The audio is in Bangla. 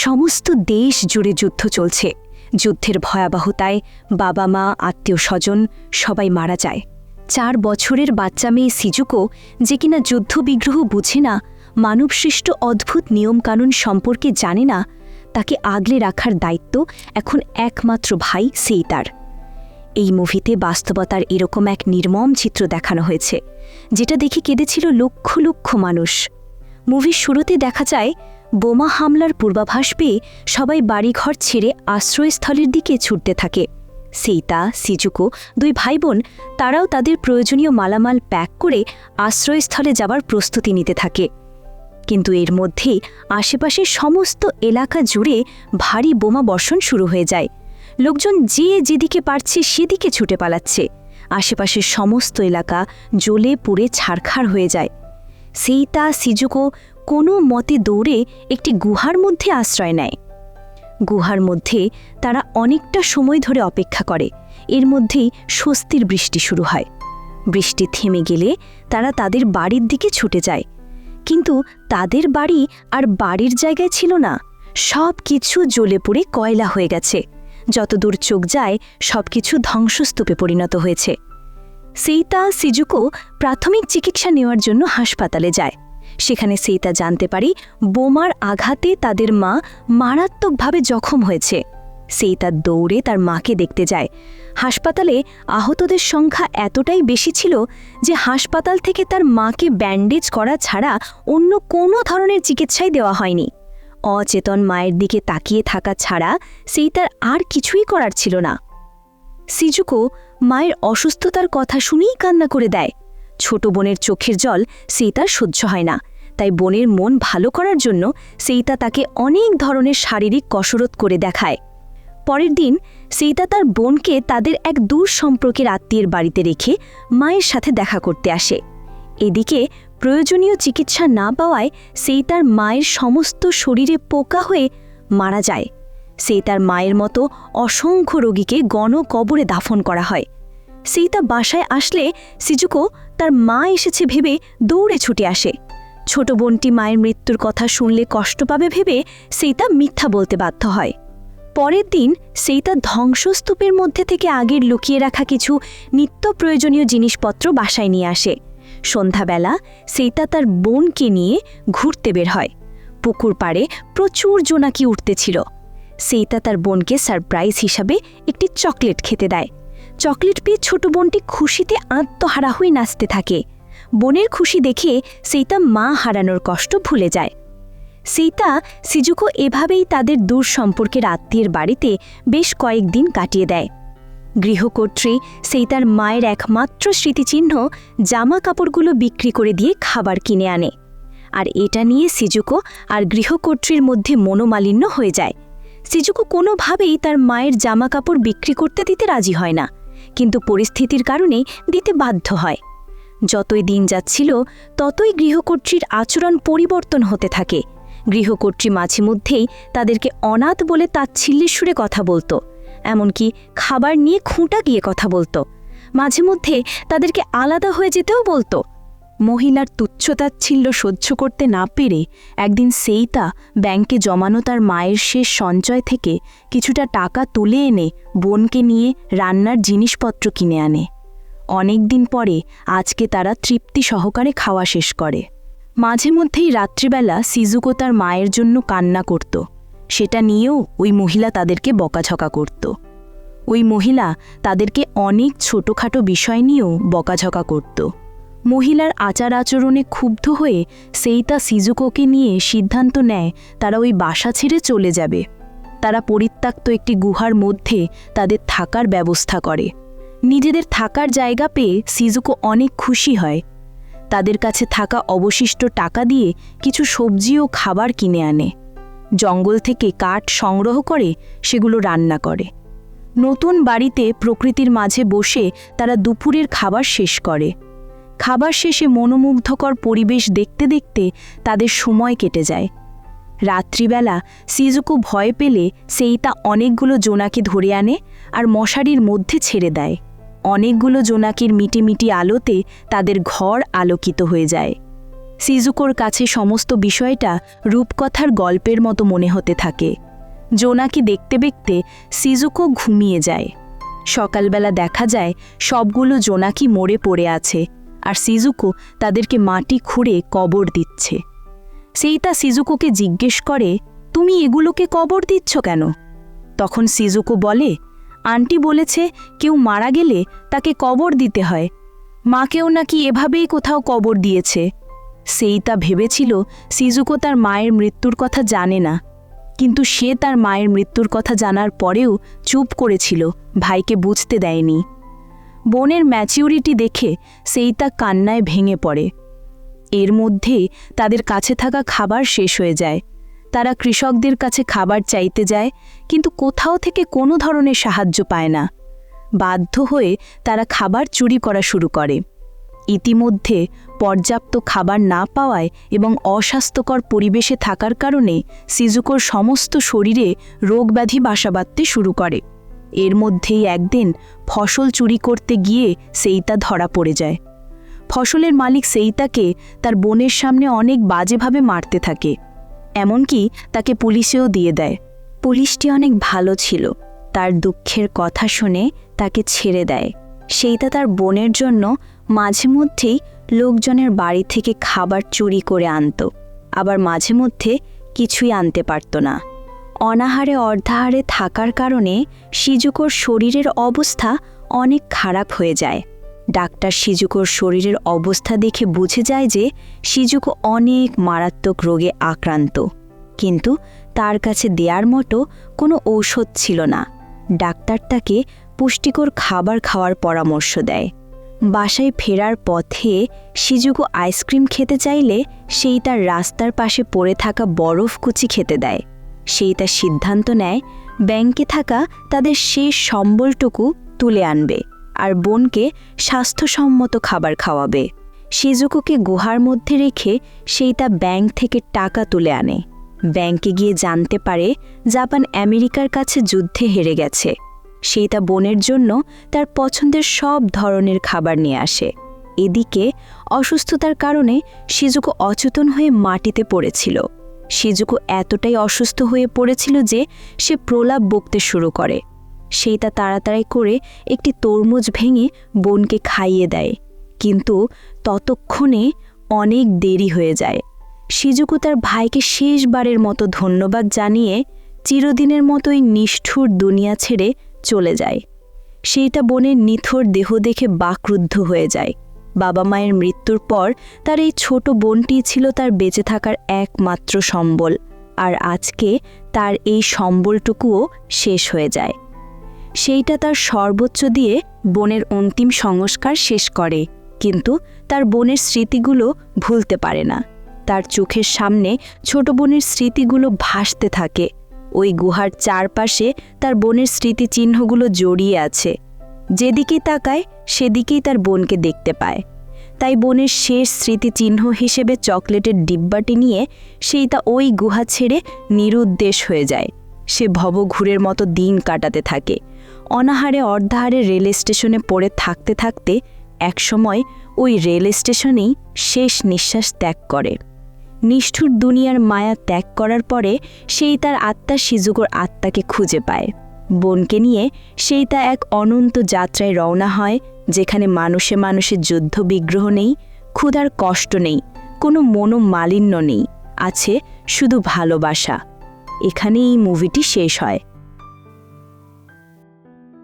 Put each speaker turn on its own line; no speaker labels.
সমস্ত দেশ জুড়ে যুদ্ধ চলছে। যুদ্ধের ভয়াবহতায় বাবা মা আত্মীয় স্বজন সবাই মারা যায়। 4 বছরের বাচ্চা মেয়ে সিজুকো, যে কিনা যুদ্ধবিগ্রহ বুঝে না, মানবসৃষ্ট অদ্ভুত নিয়মকানুন সম্পর্কে জানে না, তাকে আগলে রাখার দায়িত্ব এখন একমাত্র ভাই সেইতার। এই মুভিতে বাস্তবতার এরকম এক নির্মম চিত্র দেখানো হয়েছে, যেটা দেখে কেঁদেছিল লক্ষ লক্ষ মানুষ। মুভির শুরুতে দেখা যায় বোমা হামলার পূর্বাভাস পেয়ে সবাই বাড়িঘর ছেড়ে আশ্রয়স্থলের দিকে ছুটতে থাকে। সেইতা, সিজুকো 2 ভাইবোন, তারাও তাদের প্রয়োজনীয় মালামাল প্যাক করে আশ্রয়স্থলে যাবার প্রস্তুতি নিতে থাকে। কিন্তু এর মধ্যেই আশেপাশের সমস্ত এলাকা জুড়ে ভারী বোমা বর্ষণ শুরু হয়ে যায়। লোকজন যে যেদিকে পারছে সেদিকে ছুটে পালাচ্ছে। আশেপাশের সমস্ত এলাকা জ্বলে পুড়ে ছারখার হয়ে যায়। সেইতা, সিজুকো কোনো মতে দৌড়ে একটি গুহার মধ্যে আশ্রয় নেয়। গুহার মধ্যে তারা অনেকটা সময় ধরে অপেক্ষা করে। এর মধ্যেই স্বস্তির বৃষ্টি শুরু হয়। বৃষ্টি থেমে গেলে তারা তাদের বাড়ির দিকে ছুটে যায়। কিন্তু তাদের বাড়ি আর বাড়ির জায়গায় ছিল না। সব কিছু জ্বলে পুড়ে কয়লা হয়ে গেছে। যতদূর চোখ যায় সবকিছু ধ্বংসস্তূপে পরিণত হয়েছে। সেইতা, সিজুকো প্রাথমিক চিকিৎসা নেওয়ার জন্য হাসপাতালে যায়। সেখানে সেইতা জানতে পারি বোমার আঘাতে তাদের মা মারাত্মকভাবে জখম হয়েছে। সেইতা দৌড়ে তার মাকে দেখতে যায়। হাসপাতালে আহতদের সংখ্যা এতটাই বেশি ছিল যে হাসপাতাল থেকে তার মাকে ব্যান্ডেজ করা ছাড়া অন্য কোনো ধরনের চিকিৎসাই দেওয়া হয়নি। অচেতন মায়ের দিকে তাকিয়ে থাকা ছাড়া সেইতার আর কিছুই করার ছিল না। সিজুকো মায়ের অসুস্থতার কথা শুনেই কান্না করে দেয়। ছোট বোনের চোখের জল সেইতার সহ্য হয় না, তাই বোনের মন ভালো করার জন্য সেইতা তাকে অনেক ধরনের শারীরিক কসরত করে দেখায়। পরের দিন সেইতা তার বোনকে তাদের এক দূর সম্পর্কের আত্মীয়ের বাড়িতে রেখে মায়ের সাথে দেখা করতে আসে। এদিকে প্রয়োজনীয় চিকিৎসা না পাওয়ায় সেইতার মায়ের সমস্ত শরীরে পোকা হয়ে মারা যায়। সেইতার মায়ের মতো অসংখ্য রোগীকে গণকবরে দাফন করা হয়। সেইতা বাসায় আসলে সিজুকো তার মা এসেছে ভেবে দৌড়ে ছুটে আসে। ছোট বোনটি মায়ের মৃত্যুর কথা শুনলে কষ্ট পাবে ভেবে সেইতা মিথ্যা বলতে বাধ্য হয়। পরের দিন সেইতা ধ্বংসস্তূপের মধ্যে থেকে আগের লুকিয়ে রাখা কিছু নিত্য প্রয়োজনীয় জিনিসপত্র বাসায় নিয়ে আসে। সন্ধ্যাবেলা সেইতা তার বোনকে নিয়ে ঘুরতে বের হয়। পুকুর পাড়ে প্রচুর জোনাকি উঠতেছিল। সেইতা তার বোনকে সারপ্রাইজ হিসাবে একটি চকলেট খেতে দেয়। চকলেট পেয়ে ছোট বোনটি খুশিতে আত্মহারা হয়ে নাচতে থাকে। বোনের খুশি দেখে সেইতা মা হারানোর কষ্ট ভুলে যায়। সেইতা, সিজুকো এভাবেই তাদের দূর সম্পর্কের আত্মীয়ের বাড়িতে বেশ কয়েকদিন কাটিয়ে দেয়। গৃহকর্ত্রী সেইতার মায়ের একমাত্র স্মৃতিচিহ্ন জামা কাপড়গুলো বিক্রি করে দিয়ে খাবার কিনে আনে। আর এটা নিয়ে সিজুকো আর গৃহকর্ত্রীর মধ্যে মনোমালিন্য হয়ে যায়। সিজুকো কোনোভাবেই তার মায়ের জামা কাপড় বিক্রি করতে দিতে রাজি হয় না, কিন্তু পরিস্থিতির কারণে দিতে বাধ্য হয়। যতই দিন যাচ্ছিল ততই গৃহকর্ত্রীর আচরণ পরিবর্তন হতে থাকে। গৃহকর্ত্রী মাঝে মধ্যেই তাদেরকে অনাথ বলে তাচ্ছিল্যের সুরে কথা বলতো, এমনকি খাবার নিয়ে খুঁটা গিয়ে কথা বলতো। মাঝে মধ্যে তাদেরকে আলাদা হয়ে যেতেও বলতো। মহিলার তুচ্ছতাচ্ছিল্য সহ্য করতে না পেরে একদিন সেইতা ব্যাংকে জমানো তার মায়ের শেষ সঞ্চয় থেকে কিছুটা টাকা তুলে এনে বোনকে নিয়ে রান্নার জিনিসপত্র কিনে আনে। অনেক দিন পরে আজকে তারা তৃপ্তি সহকারে খাওয়া শেষ করে। মাঝে মধ্যেই রাত্রিবেলা সিজুকো তার মায়ের জন্য কান্না করত। সেটা নিয়েও ওই মহিলা তাদেরকে বকাঝকা করত। ওই মহিলা তাদেরকে অনেক ছোটখাটো বিষয় নিয়েও বকাঝকা করত। মহিলার আচার আচরণে ক্ষুব্ধ হয়ে সেইতা সিজুকোকে নিয়ে সিদ্ধান্ত নেয় তারা ওই বাসা ছেড়ে চলে যাবে। তারা পরিত্যক্ত একটি গুহার মধ্যে তাদের থাকার ব্যবস্থা করে। নিজেদের থাকার জায়গা পেয়ে সিজুকো অনেক খুশি হয়। তাদের কাছে থাকা অবশিষ্ট টাকা দিয়ে কিছু সবজি ও খাবার কিনে আনে। জঙ্গল থেকে কাঠ সংগ্রহ করে সেগুলো রান্না করে। নতুন বাড়িতে প্রকৃতির মাঝে বসে তারা দুপুরের খাবার শেষ করে। খাবার শেষে মনোমুগ্ধকর পরিবেশ দেখতে দেখতে তাদের সময় কেটে যায়। রাত্রিবেলা সিজুকো ভয় পেলে সেইতা অনেকগুলো জোনাকি ধরে আনে আর মশারির মধ্যে ছেড়ে দেয়। অনেকগুলো জোনাকির মিটিমিটি আলোতে তাদের ঘর আলোকিত হয়ে যায়। সিজুকোর কাছে সমস্ত বিষয়টা রূপকথার গল্পের মতো মনে হতে থাকে। জোনাকি দেখতে দেখতে সিজুকো ঘুমিয়ে যায়। সকালবেলা দেখা যায় সবগুলো জোনাকি মরে পড়ে আছে, আর সিজুকো তাদেরকে মাটি খুঁড়ে কবর দিচ্ছে। সেইতা সিজুকোকে জিজ্ঞেস করে, তুমি এগুলোকে কবর দিচ্ছ কেন? তখন সিজুকো বলে, আন্টি বলেছে কেউ মারা গেলে তাকে কবর দিতে হয়। মাকেও নাকি এভাবেই কোথাও কবর দিয়েছে। সেইতা ভেবেছিল সিজুকো তার মায়ের মৃত্যুর কথা জানে না, কিন্তু সে তার মায়ের মৃত্যুর কথা জানার পরেও চুপ করেছিল, ভাইকে বুঝতে দেয়নি। বোনের ম্যাচিউরিটি দেখে সেইতা কান্নায় ভেঙে পড়ে। এর মধ্যেই তাদের কাছে থাকা খাবার শেষ হয়ে যায়। তারা কৃষকদের কাছে খাবার চাইতে যায়, কিন্তু কোথাও থেকে কোনো ধরনের সাহায্য পায় না। বাধ্য হয়ে তারা খাবার চুরি করা শুরু করে। ইতিমধ্যে পর্যাপ্ত খাবার না পাওয়ায় এবং অস্বাস্থ্যকর পরিবেশে থাকার কারণে সিজুকোর সমস্ত শরীরে রোগব্যাধি বাসা বাঁধতে শুরু করে। এর মধ্যেই একদিন ফসল চুরি করতে গিয়ে সেইতা ধরা পড়ে যায়। ফসলের মালিক সেইতাকে তার বোনের সামনে অনেক বাজেভাবে মারতে থাকে, এমনকি তাকে পুলিশেও দিয়ে দেয়। পুলিশটি অনেক ভালো ছিল, তার দুঃখের কথা শুনে তাকে ছেড়ে দেয়। সেইতা তার বোনের জন্য মাঝে মধ্যেই লোকজনের বাড়ি থেকে খাবার চুরি করে আনত, আবার মাঝে মধ্যে কিছুই আনতে পারত না। অনাহারে অর্ধাহারে থাকার কারণে সিজুকোর শরীরের অবস্থা অনেক খারাপ হয়ে যায়। ডাক্তার সিজুকোর শরীরের অবস্থা দেখে বুঝে যায় যে সিজুকো অনেক মারাত্মক রোগে আক্রান্ত, কিন্তু তার কাছে দেওয়ার মতো কোনো ঔষধ ছিল না। ডাক্তার তাকে পুষ্টিকর খাবার খাওয়ার পরামর্শ দেয়। বাসায় ফেরার পথে সিজুকো আইসক্রিম খেতে চাইলে সেই তার রাস্তার পাশে পড়ে থাকা বরফকুচি খেতে দেয়। সেই তার সিদ্ধান্ত নেয় ব্যাংকে থাকা তাদের শেষ সম্বলটুকু তুলে আনবে আর বোনকে স্বাস্থ্যসম্মত খাবার খাওয়াবে। সিজুকোকে গুহার মধ্যে রেখে সেই তা ব্যাংক থেকে টাকা তুলে আনে। ব্যাংকে গিয়ে জানতে পারে জাপান আমেরিকার কাছে যুদ্ধে হেরে গেছে। সেই তা বোনের জন্য তার পছন্দের সব ধরনের খাবার নিয়ে আসে। এদিকে অসুস্থতার কারণে সিজুকো অচেতন হয়ে মাটিতে পড়েছিল। সিজুকো এতটাই অসুস্থ হয়ে পড়েছিল যে সে প্রলাপ বকতে শুরু করে। সেই তা তাড়াতাড়ি করে একটি তরমুজ ভেঙে বোনকে খাইয়ে দেয়, কিন্তু ততক্ষণে অনেক দেরি হয়ে যায়। সিজুকো তার ভাইকে শেষবারের মতো ধন্যবাদ জানিয়ে চিরদিনের মতোই নিষ্ঠুর দুনিয়া ছেড়ে চলে যায়। সেইটা বোনের নিথর দেহ দেখে বাকরুদ্ধ হয়ে যায়। বাবা মায়ের মৃত্যুর পর তার এই ছোট বোনটি ছিল তার বেঁচে থাকার একমাত্র সম্বল, আর আজকে তার এই সম্বলটুকুও শেষ হয়ে যায়। সেইটা তার সর্বোচ্চ দিয়ে বোনের অন্তিম সংস্কার শেষ করে, কিন্তু তার বোনের স্মৃতিগুলো ভুলতে পারে না। তার চোখের সামনে ছোট বোনের স্মৃতিগুলো ভাসতে থাকে। ওই গুহার চারপাশে তার বোনের স্মৃতিচিহ্নগুলো জড়িয়ে আছে। যেদিকেই তাকায় সেদিকেই তার বোনকে দেখতে পায়। তাই বোনের শেষ স্মৃতিচিহ্ন হিসেবে চকলেটের ডিব্বাটি নিয়ে সেই তা ওই গুহা ছেড়ে নিরুদ্দেশ হয়ে যায়। সে ভবঘুরের মতো দিন কাটাতে থাকে। অনাহারে অর্ধাহারে রেল স্টেশনে পড়ে থাকতে থাকতে একসময় ওই রেল স্টেশনেই শেষ নিঃশ্বাস ত্যাগ করে। নিষ্ঠুর দুনিয়ার মায়া ত্যাগ করার পরে সেই তার আত্মা সিজুকোর আত্মাকে খুঁজে পায়। বোনকে নিয়ে সেই তা এক অনন্ত যাত্রায় রওনা হয়, যেখানে মানুষে মানুষে যুদ্ধ বিগ্রহ নেই, ক্ষুধার কষ্ট নেই, কোনো মনোমালিন্য নেই, আছে শুধু ভালোবাসা। এখানেই এই মুভিটি শেষ হয়।